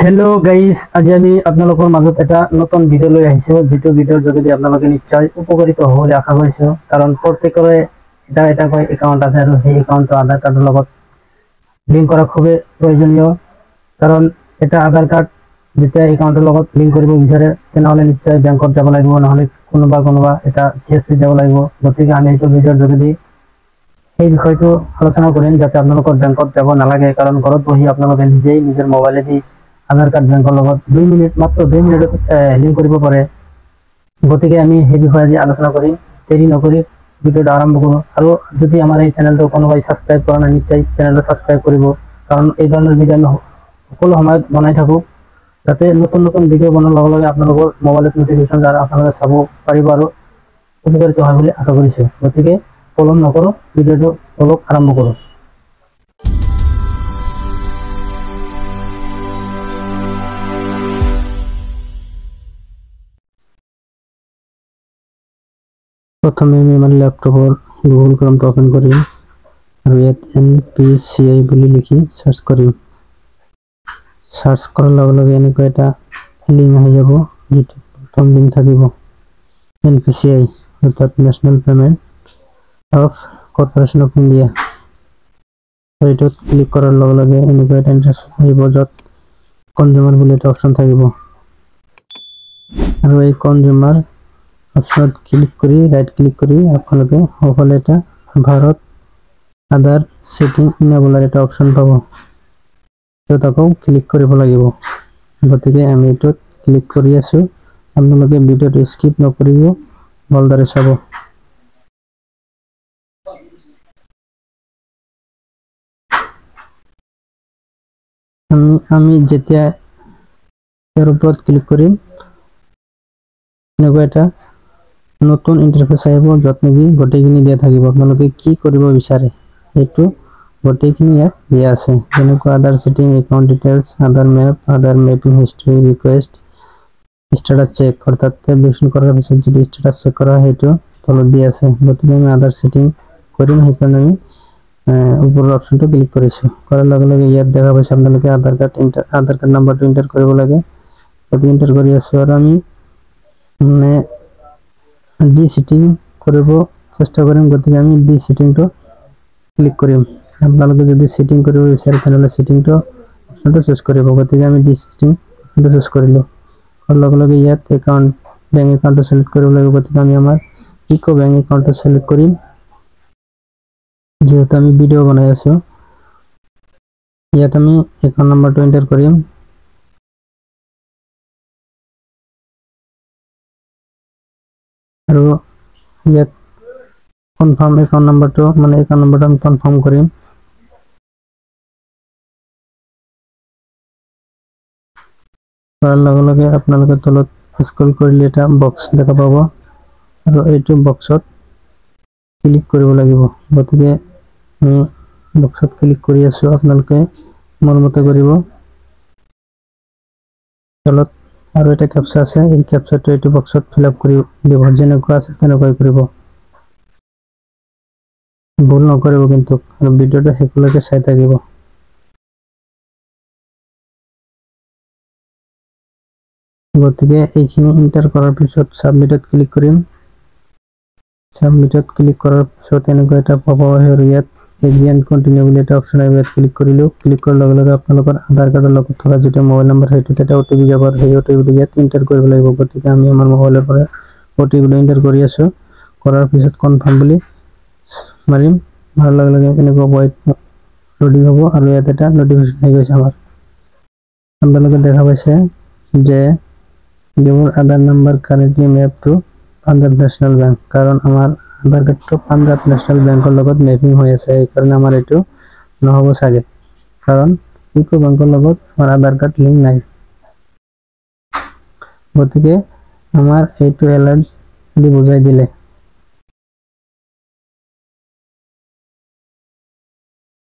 Hello guys, আজি আমি আপোনালোকৰ মাজত এটা নতুন ভিডিঅ' লৈ আহিছো, যেটো ভিডিঅ'ৰ যোগেদি আপোনালোকে নিশ্চয় উপকৃত হ'বলৈ আশা কৰিছো। কাৰণ প্ৰত্যেকৰে এটা এটাকৈ একাউণ্ট আছে আৰু সেই একাউণ্টটো আধাৰ কাৰ্ডৰ লগত লিংক কৰা খুবেই প্ৰয়োজনীয়। কাৰণ এটা আধাৰ কাৰ্ড যেতিয়া একাউণ্টৰ লগত লিংক কৰিব বিচাৰে তেনেহ'লে নিশ্চয় বেংকত যাব লাগিব, নহ'লে কোনোবা এটা CSP যাব লাগিব। গতিকে আমি এইটো ভিডিঅ'ৰ যোগেদি এই বিষয়টো আলোচনা কৰিম, যাতে আপোনালোকৰ বেংকত যাব নালাগে। কাৰণ ঘৰত বহি আপোনালোকে নিজেই নিজৰ মোবাইলেদি আধাৰ কাৰ্ড বেংকৰ লগত মাত্ৰ 2 মিনিটত লিংক কৰিব পাৰে। গতিকে আমি সেই বিষয়ে আজি আলোচনা কৰিম। দেৰি নকৰি ভিডিঅ'টো আৰম্ভ কৰোঁ। আৰু যদি আমাৰ এই চেনেলটো কোনোবাই ছাবস্ক্ৰাইব কৰা নাই, নিশ্চয় চেনেলটো ছাবস্ক্ৰাইব কৰিব। কাৰণ এই ধৰণৰ ভিডিঅ' আমি সকলো সময়ত বনাই থাকোঁ, যাতে নতুন নতুন ভিডিঅ' বনোৱাৰ লগে লগে আপোনালোকৰ মোবাইলত নটিফিকেশ্যন দ্বাৰা আপোনালোকে চাব পাৰিব আৰু উপকৃত হয় বুলি আশা কৰিছোঁ। গতিকে পলম নকৰোঁ, ভিডিঅ'টো অলপ আৰম্ভ কৰোঁ। प्रथमे আমি আমাৰ ল্যাপটপৰ গুগল ক্ৰমটো ওপেন কৰিম আৰু ইয়াত NPCI বুলি লিখি সাৰ্চ কৰিম। সাৰ্চ কৰাৰ লগে লগে এনেকুৱা এটা লিংক আহি যাব, যেটো প্ৰথম লিংক থাকিব NPCI অৰ্থাৎ national payment of corporation of India. এইটোত ক্লিক কৰাৰ লগে লগে এনেকুৱা এটা ইণ্টাৰফেচ আহিব, য'ত কনজিউমাৰ বুলি এটা অপশ্যন থাকিব আৰু এই কনজিউমাৰ অপশনত ক্লিক কৰি ৰাইট ক্লিক কৰি আপোনালোকে ওপৰলে এটা ভাৰত আধাৰ সেটিং ইনেবলাৰ এটা অপশন পাব, য'ত আকৌ ক্লিক কৰিব লাগিব। গতিকে আমি এটোত ক্লিক কৰি আছো। আপোনালোকে ভিডিঅ'টো স্কিপ নকৰিব, ভালদৰে চাব। আমি যেতিয়া এৰ উপৰত ক্লিক কৰিম, এনেকুৱা এটা নতুন ইন্টাৰফেস আহিব, য'ত নেকি গোটেইখিনি দিয়া থাকিব আপোনালোকে কি কৰিব বিচাৰে। এইটো গোটেইখিনি ইয়াত দিয়া আছে, যেনেকুৱা Aadhaar setting, account details, Aadhaar map, Aadhaar mapping history, request, status check. অর্থাৎ ভেরিফিকেশন করার পিছত যদি স্ট্যাটাস চেক করা হয়, সেইটো তলত দিয়া আছে। গতিকে আমি আধাৰ সেটিং কৰিম, সেইকাৰণে আমি উপৰৰ অপশনটো ক্লিক কৰিছো। কৰাৰ লগে লগে ইয়াত দেখা পাইছে আপোনালোকে আধাৰ কাৰ্ড নাম্বাৰটো এন্টাৰ কৰিব লাগে। গতিকে এন্টাৰ কৰি আছো আৰু আমি মানে ডি সেটিং কৰিব চেষ্টা কৰিম। গতিকে আমি ডি সেটিংটো ক্লিক কৰিম। আপোনালোকে যদি সেটিং কৰিব বিচাৰে তেনেহ'লে সেটিংটো অপশনটো চুজ কৰিব। গতিকে আমি ডি সেটিং অপশনটো চুজ কৰিলো। আৰু লগে লগে ইয়াত বেংক একাউণ্টটো সিলেক্ট কৰিব লাগিব। গতিকে আমি আমাৰ ইকো বেংক একাউণ্টটো সিলেক্ট কৰিম, যেহেতু আমি ভিডিঅ' বনাই আছো। ইয়াত আমি একাউণ্ট নাম্বাৰটো এন্টাৰ কৰিম আৰু ইয়াত কনফাৰ্ম একাউন্ট নাম্বাৰটো আমি কনফাৰ্ম কৰিম। কৰাৰ লগে লগে আপোনালোকে তলত স্ক্ৰল কৰিলে এটা বক্স দেখা পাব আৰু এইটো বক্সত ক্লিক কৰিব লাগিব। গতিকে আমি বক্সত ক্লিক কৰি আছো, আপোনালোকে মোৰ মতে কৰিব। তলত আৰু এটা ক্যাপচা আছে, এই ক্যাপচাটো এইটো বক্সত ফিল আপ কৰি দিব, যেনেকুৱা আছে তেনেকুৱাই কৰিব। ভুল নকৰিব কিন্তু, আৰু ভিডিঅ'টো শেষলৈকে চাই থাকিব। গতিকে এইখিনি এন্টাৰ কৰাৰ পিছত সাবমিটত ক্লিক কৰিম। সাবমিটত ক্লিক কৰাৰ পিছত এনেকুৱা এটা পপ আপ আহে আৰু ইয়াত এগ্ৰি এণ্ড কন্টিনিউ বুলি এটা অপশ্যন আহিব। ইয়াত ক্লিক কৰিলো। ক্লিক কৰাৰ লগে লগে আপোনালোকৰ আধাৰ কাৰ্ডৰ লগত থকা যেটো মোবাইল নম্বৰ, সেইটোত এটা OTP যাব আৰু সেই OTPটো ইয়াত এন্টাৰ কৰিব লাগিব। গতিকে আমি আমাৰ মোবাইলৰ পৰা OTPটো এন্টাৰ কৰি আছো। কৰাৰ পিছত কনফাৰ্ম বুলি মাৰিম। মাৰাৰ লগে লগে এনেকুৱা হোৱাইট লোডিং হ'ব আৰু ইয়াত এটা নটিফিকেশ্যন আহি গৈছে আমাৰ। আপোনালোকে দেখা পাইছে যে your Aadhaar number currently map to Punjab national bank. কাৰণ আমাৰ আধাৰ কাৰ্ডটো পাঞ্জাব নেশ্যনেল বেংকৰ লগত মেপিং হৈ আছে, সেইকাৰণে আমাৰ এইটো নহ'ব চাগে, কাৰণ ইকো বেংকৰ লগত আমাৰ আধাৰ কাৰ্ড লিংক নাই। গতিকে আমাৰ এইটো এলাৰ্ট বুলি বুজাই দিলে।